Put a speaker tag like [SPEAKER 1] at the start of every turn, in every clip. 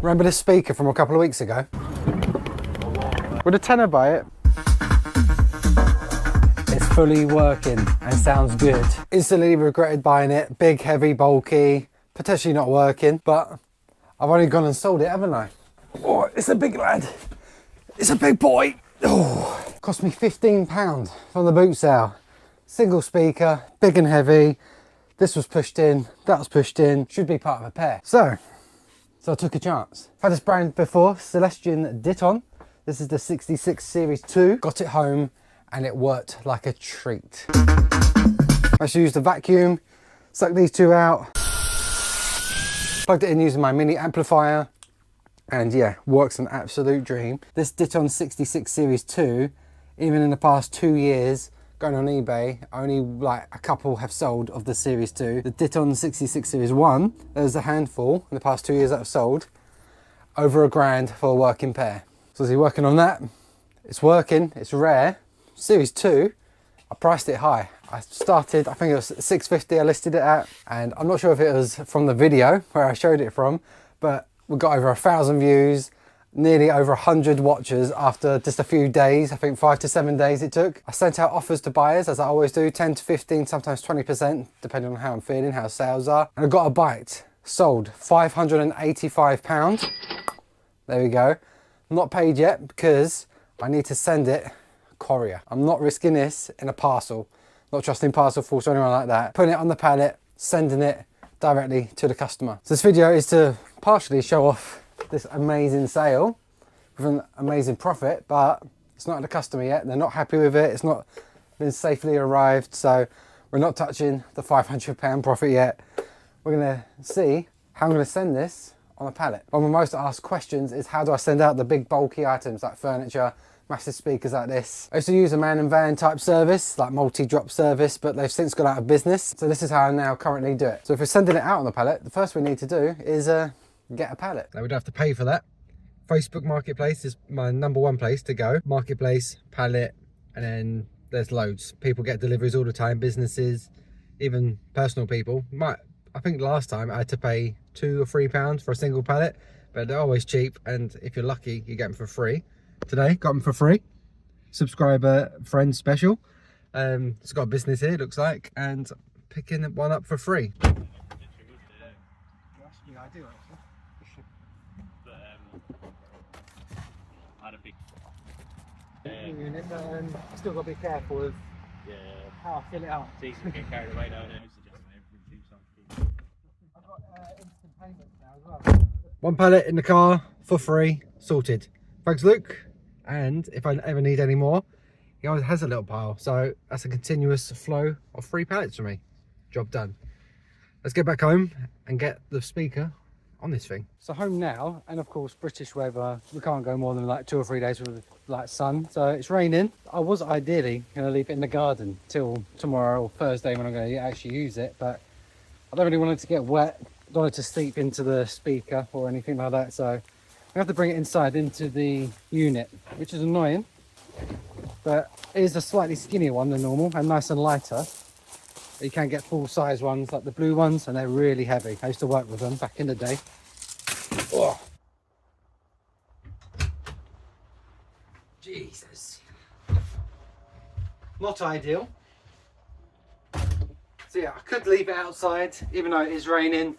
[SPEAKER 1] Remember this speaker from a couple of weeks ago? Would a tenner buy it? It's fully working and sounds good. Instantly regretted buying it. Big, heavy, bulky, potentially not working, but I've only gone and sold it, haven't I? Oh, it's a big lad. It's a big boy. Oh, cost me £15 from the boot sale. Single speaker, big and heavy. This was pushed in, that was pushed in. Should be part of a pair. So I took a chance. I've had this brand before, Celestian Ditton. This is the 66 Series 2. Got it home and it worked like a treat. I just used a vacuum, sucked these two out, plugged it in using my mini amplifier, and yeah, works an absolute dream. This Ditton 66 Series 2, even in the past 2 years, going on eBay, only like a couple have sold of the Series 2. The Ditton 66 Series 1, there's a handful in the past 2 years that have sold. Over £1,000 for a working pair. So is he working on that? It's working, it's rare. Series 2, I priced it high. I started, I think it was $650 I listed it at, and I'm not sure if it was from the video where I showed it from, but we got over 1,000 views, nearly over 100 watchers after just a few days. I think 5 to 7 days it took. I sent out offers to buyers, as I always do, 10 to 15, sometimes 20%, depending on how I'm feeling, how sales are. And I got a bite, sold £585. There we go. Not paid yet because I need to send it courier. I'm not risking this in a parcel, not trusting parcel force or anyone like that. Putting it on the pallet, sending it directly to the customer. So this video is to partially show off this amazing sale with an amazing profit, but it's not at the customer yet. They're not happy with it. It's not been safely arrived, so we're not touching the £500 profit yet. We're gonna see how I'm gonna send this on a pallet. One of my most asked questions is, how do I send out the big bulky items like furniture, massive speakers like this? I used to use a man and van type service, like multi-drop service, but they've since gone out of business. So this is how I now currently do it. So if we're sending it out on the pallet, the first we need to do is get a pallet. Now we don't have to pay for that. Facebook Marketplace is my #1 place to go. Marketplace, pallet, and then there's loads. People get deliveries all the time, businesses, even personal people. I think last time I had to pay £2 or £3 for a single pallet, but they're always cheap, and if you're lucky, you get them for free. Today, got them for free. Subscriber friend special. It's got a business here, looks like, and picking one up for free. Unit, but still got to be careful with how I fill it up.
[SPEAKER 2] It's easy to get carried away, don't it?
[SPEAKER 1] I've got instant payments now as well. One pallet in the car for free, sorted. Thanks, Luke. And if I ever need any more, he always has a little pile, so that's a continuous flow of free pallets for me. Job done. Let's get back home and get the speaker on this thing. So home now, and of course British weather, we can't go more than like 2 or 3 days with like sun, so it's raining. I was ideally going to leave it in the garden till tomorrow or Thursday when I'm going to actually use it, but I don't really want it to get wet, don't want it to seep into the speaker or anything like that, so I have to bring it inside into the unit, which is annoying, but it is a slightly skinnier one than normal and nice and lighter. You can get full size ones like the blue ones, and they're really heavy. I used to work with them back in the day. Oh. Jesus. Not ideal. So yeah, I could leave it outside even though it is raining,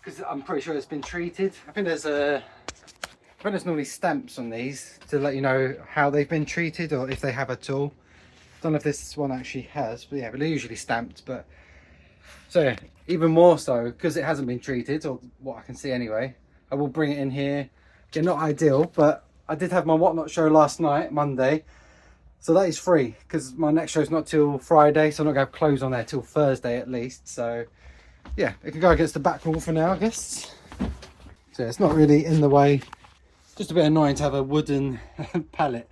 [SPEAKER 1] because I'm pretty sure it's been treated. I think there's normally stamps on these to let you know how they've been treated or if they have at all. Don't know if this one actually has, but yeah, but they're usually stamped. But so yeah, even more so because it hasn't been treated, or what I can see anyway, I will bring it in here. Yeah, not ideal, but I did have my Whatnot show last night, Monday, so that is free because my next show's not till Friday, so I'm not going to have clothes on there till Thursday at least. So yeah, it can go against the back wall for now, I guess. So yeah, it's not really in the way. Just a bit annoying to have a wooden pallet.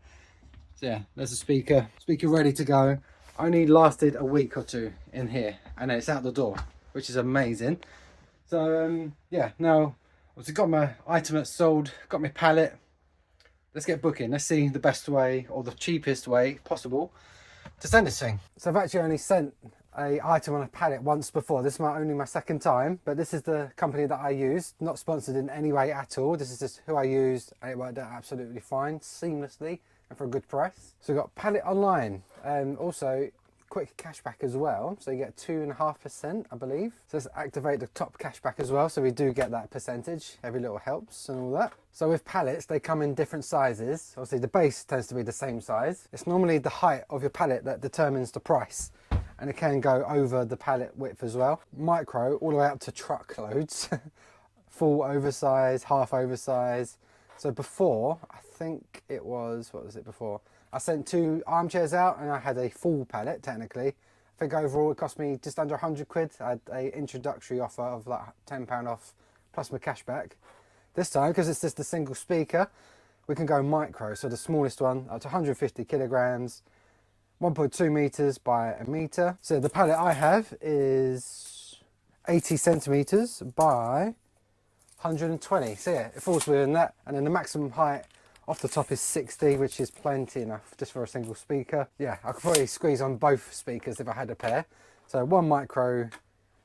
[SPEAKER 1] So yeah, there's a speaker ready to go. Only lasted a week or two in here, and then it's out the door, which is amazing. So yeah, now I've got my item that's sold, got my pallet. Let's get booking. Let's see the best way or the cheapest way possible to send this thing. So I've actually only sent a item on a pallet once before. This is only my second time, but this is the company that I used. Not sponsored in any way at all. This is just who I used, and it worked out absolutely fine, seamlessly, and for a good price. So we've got Pallet Online, and also quick cashback as well. So you get 2.5%, I believe. So let's activate the top cashback as well. So we do get that percentage. Every little helps and all that. So with pallets, they come in different sizes. Obviously the base tends to be the same size. It's normally the height of your pallet that determines the price. And it can go over the pallet width as well. Micro, all the way up to truckloads. Full oversize, half oversize. So before, I think it was, what was it before? I sent 2 armchairs out and I had a full pallet, technically. I think overall it cost me just under 100 quid. I had an introductory offer of like £10 off plus my cashback. This time, because it's just a single speaker, we can go micro. So the smallest one up to 150 kilograms, 1.2 meters by a meter. So the pallet I have is 80 centimeters by 120. So yeah, it falls within that. And then the maximum height off the top is 60, which is plenty enough just for a single speaker. Yeah, I could probably squeeze on both speakers if I had a pair. So one micro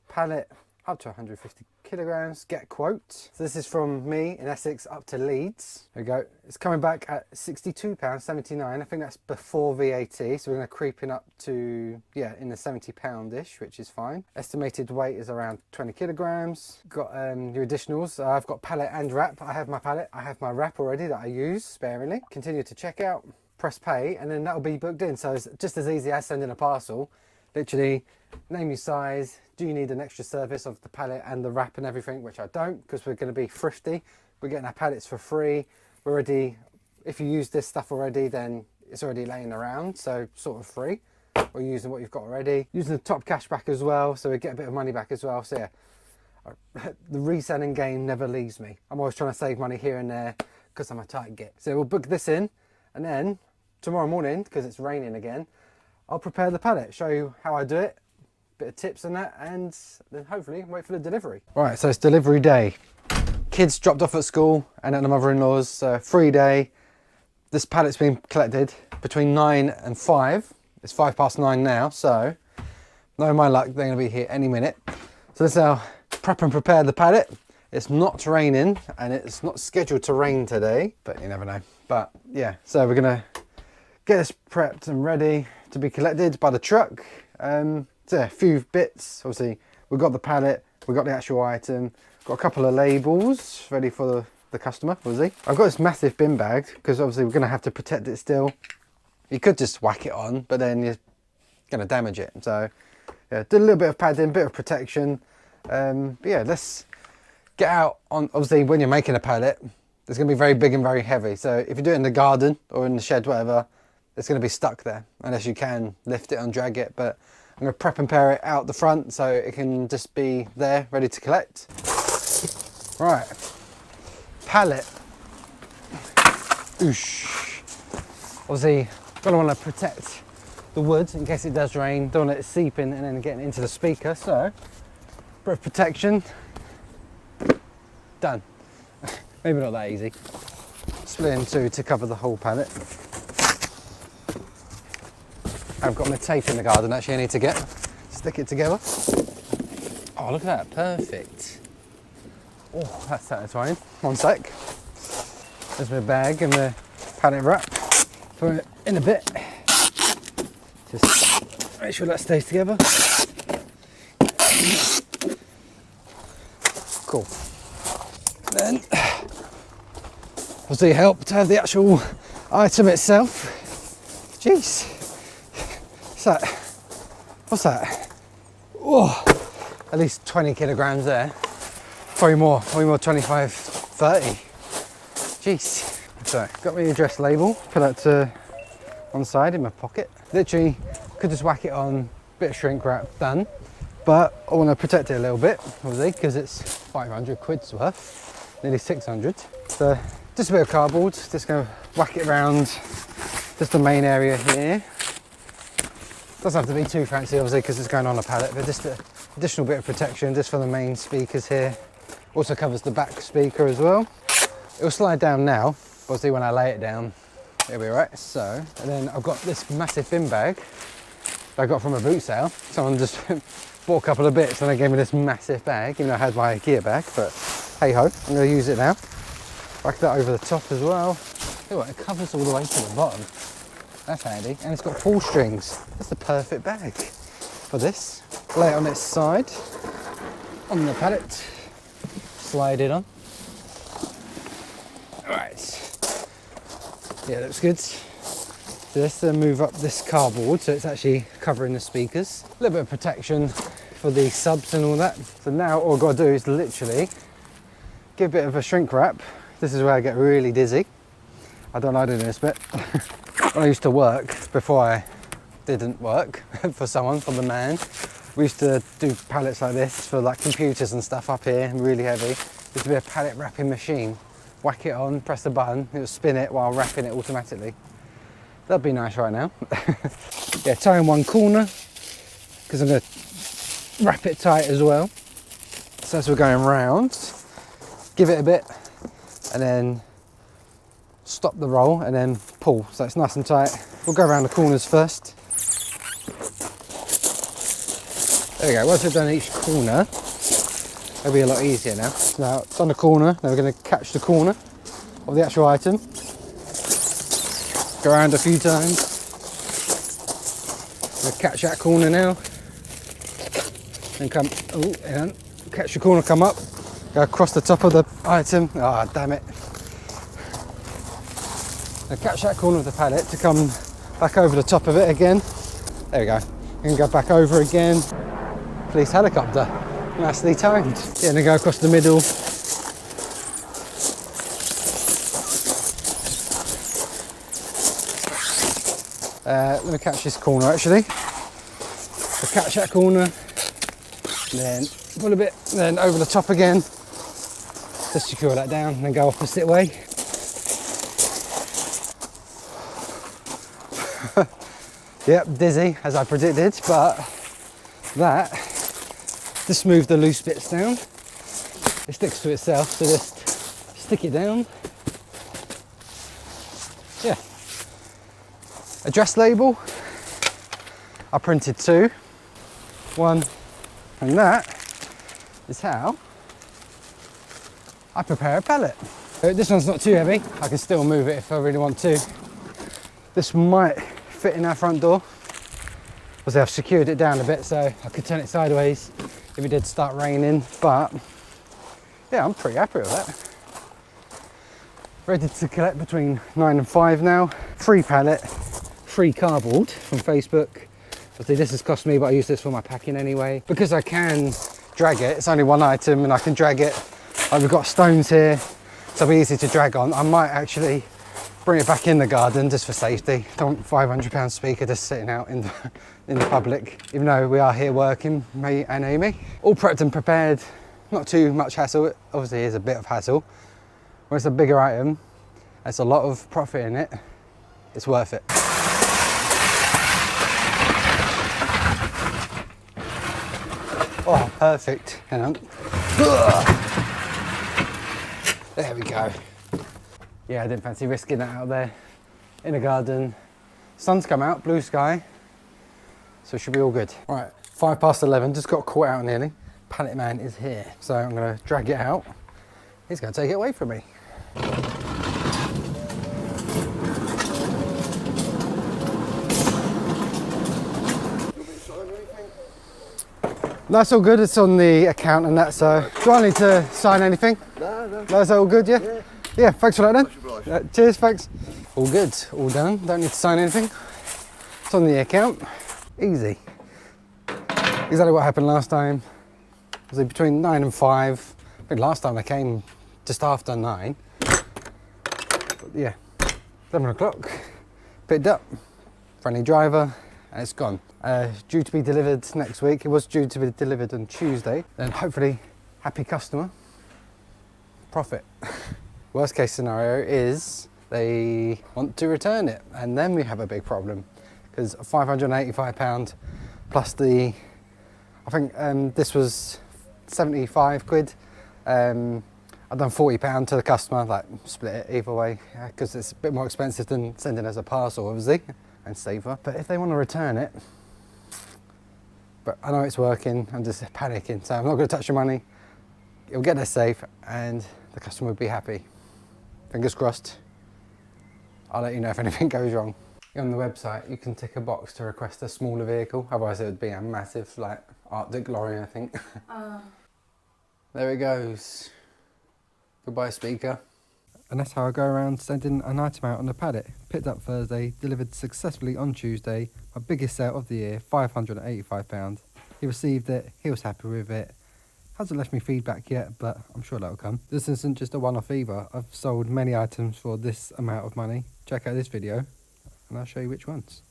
[SPEAKER 1] pallet up to 150 kilograms, get quote. So this is from me in Essex up to Leeds. There we go. It's coming back at £62.79. I think that's before VAT. So we're going to creeping up to, yeah, in the £70-ish, which is fine. Estimated weight is around 20 kilograms. Got your additionals. I've got pallet and wrap. I have my pallet. I have my wrap already that I use sparingly. Continue to check out, press pay, and then that'll be booked in. So it's just as easy as sending a parcel. Literally, name your size. Do you need an extra service of the pallet and the wrap and everything? Which I don't, because we're going to be thrifty. We're getting our pallets for free. We're already, if you use this stuff already, then it's already laying around, so sort of free. We're using what you've got already. Using the top cashback as well, so we get a bit of money back as well. So yeah, the reselling game never leaves me. I'm always trying to save money here and there because I'm a tight git. So we'll book this in, and then tomorrow morning, because it's raining again, I'll prepare the pallet, show you how I do it, bit of tips on that, and then hopefully wait for the delivery. Right, so it's delivery day. Kids dropped off at school and at the mother-in-law's, so free day. This pallet's been collected between 9 and 5. It's 9:05 now, so no my luck, they're gonna be here any minute. So this is how prep and prepare the pallet. It's not raining and it's not scheduled to rain today, but you never know. But yeah, so we're gonna get this prepped and ready to be collected by the truck. So a few bits. Obviously, we've got the pallet, we've got the actual item, got a couple of labels ready for the customer, obviously. I've got this massive bin bag because obviously we're going to have to protect it still. You could just whack it on, but then you're going to damage it. So yeah, did a little bit of padding, bit of protection. But yeah, let's get out on, obviously when you're making a pallet, it's going to be very big and very heavy. So if you do it in the garden or in the shed, whatever, it's going to be stuck there unless you can lift it and drag it. But I'm going to prep and pair it out the front so it can just be there ready to collect. Right, pallet. Oosh. Obviously, going to want to protect the wood in case it does rain. Don't want it seeping and then getting into the speaker. So, bit of protection. Done. Maybe not that easy. Split in two to cover the whole pallet. I've got my tape in the garden actually I need to get. Stick it together. Oh, look at that, perfect. Oh, that's satisfying. One sec. There's my bag and the pallet wrap. Put it in a bit. Just make sure that stays together. Cool. Then, obviously it helped to have the actual item itself. Jeez. What's that? What's that? Oh, at least 20 kilograms there. Probably more 25, 30. Jeez. So, got my address label, put that to one side in my pocket. Literally, could just whack it on, bit of shrink wrap, done. But I want to protect it a little bit, obviously, because it's 500 quid's worth, nearly 600. So, just a bit of cardboard, just gonna whack it around just the main area here. Doesn't have to be too fancy, obviously, because it's going on a pallet, but just an additional bit of protection just for the main speakers here. Also covers the back speaker as well. It'll slide down now, obviously when I lay it down, it'll be all right. So, and then I've got this massive bin bag I got from a boot sale. Someone just bought a couple of bits and they gave me this massive bag, even though I had my IKEA bag, but hey ho, I'm gonna use it now. Whack that over the top as well. Look what, it covers all the way to the bottom. That's handy, and it's got pull strings. That's the perfect bag for this. Lay it on its side, on the pallet, slide it on. All right, yeah, looks good. So let's then move up this cardboard so it's actually covering the speakers. A little bit of protection for the subs and all that. So now all I've got to do is literally give a bit of a shrink wrap. This is where I get really dizzy. I don't like doing this bit. When I used to work, before I didn't work for someone, for the man, we used to do pallets like this for like computers and stuff up here, really heavy. There used to be a pallet wrapping machine. Whack it on, press the button, it would spin it while wrapping it automatically. That'd be nice right now. Yeah, tie in one corner, because I'm going to wrap it tight as well. So as we're going round, give it a bit, and then stop the roll, and then pull. So it's nice and tight. We'll go around the corners first. There we go, once we've done each corner, it'll be a lot easier now. Now, it's on the corner, now we're going to catch the corner of the actual item. Go around a few times. We'll catch that corner now. And come, oh, and catch the corner, come up. Go across the top of the item. Ah, oh, damn it. Now catch that corner of the pallet to come back over the top of it again. There we go. You can go back over again. Police helicopter. Nicely timed. Yeah, and then go across the middle. Let me catch this corner actually. So catch that corner, then pull a bit, then over the top again. Just secure that down and then go opposite way. Yep, dizzy as I predicted, but that just move the loose bits down. It sticks to itself, so just stick it down. Yeah. Address label, I printed 2, 1, and that is how I prepare a pallet. This one's not too heavy, I can still move it if I really want to. This might fit in our front door, because I've secured it down a bit so I could turn it sideways if it did start raining, but yeah, I'm pretty happy with that. Ready to collect between 9 and 5 now. Free pallet. Free cardboard from Facebook. Obviously this has cost me, but I use this for my packing anyway. Because I can drag it, it's only one item and I can drag it. We've got stones here, so it'll be easy to drag on. I might actually bring it back in the garden just for safety. Don't want £500 speaker just sitting out in the public, even though we are here working, me and Amy. All prepped and prepared, not too much hassle. It obviously is a bit of hassle. When it's a bigger item, there's a lot of profit in it, it's worth it. Oh, perfect. Hang on. There we go. Yeah, I didn't fancy risking that out there in the garden. Sun's come out, blue sky, so it should be all good. All right, 11, just got caught out nearly. Pallet man is here, so I'm gonna drag it out. He's gonna take it away from me. That's all good, it's on the account and that, so do I need to sign anything? No. That's all good, yeah? Yeah, thanks for that then. Cheers, thanks. All good, all done, don't need to sign anything. It's on the account, easy. Exactly what happened last time. Was it between 9 and 5? I think last time I came just after 9. But yeah, 11 o'clock, picked up, friendly driver, and it's gone. Due to be delivered next week. It was due to be delivered on Tuesday. Then hopefully, happy customer, profit. Worst case scenario is they want to return it, and then we have a big problem, because £585 plus the, I think this was 75 quid. I've done £40 to the customer, like split it either way, because it's a bit more expensive than sending as a parcel, obviously, and safer. But if they want to return it, But I know it's working, I'm just panicking, so I'm not going to touch the money. It'll get there safe and the customer will be happy. Fingers crossed. I'll let you know if anything goes wrong. On the website, you can tick a box to request a smaller vehicle, otherwise it would be a massive, like, Arctic lorry, I think. There it goes. Goodbye, speaker. And that's how I go around sending an item out on the Pallet. Picked up Thursday, delivered successfully on Tuesday. My biggest sale of the year, £585. He received it, he was happy with it. Hasn't left me feedback yet, but I'm sure that'll come. This isn't just a one-off either. I've sold many items for this amount of money. Check out this video and I'll show you which ones.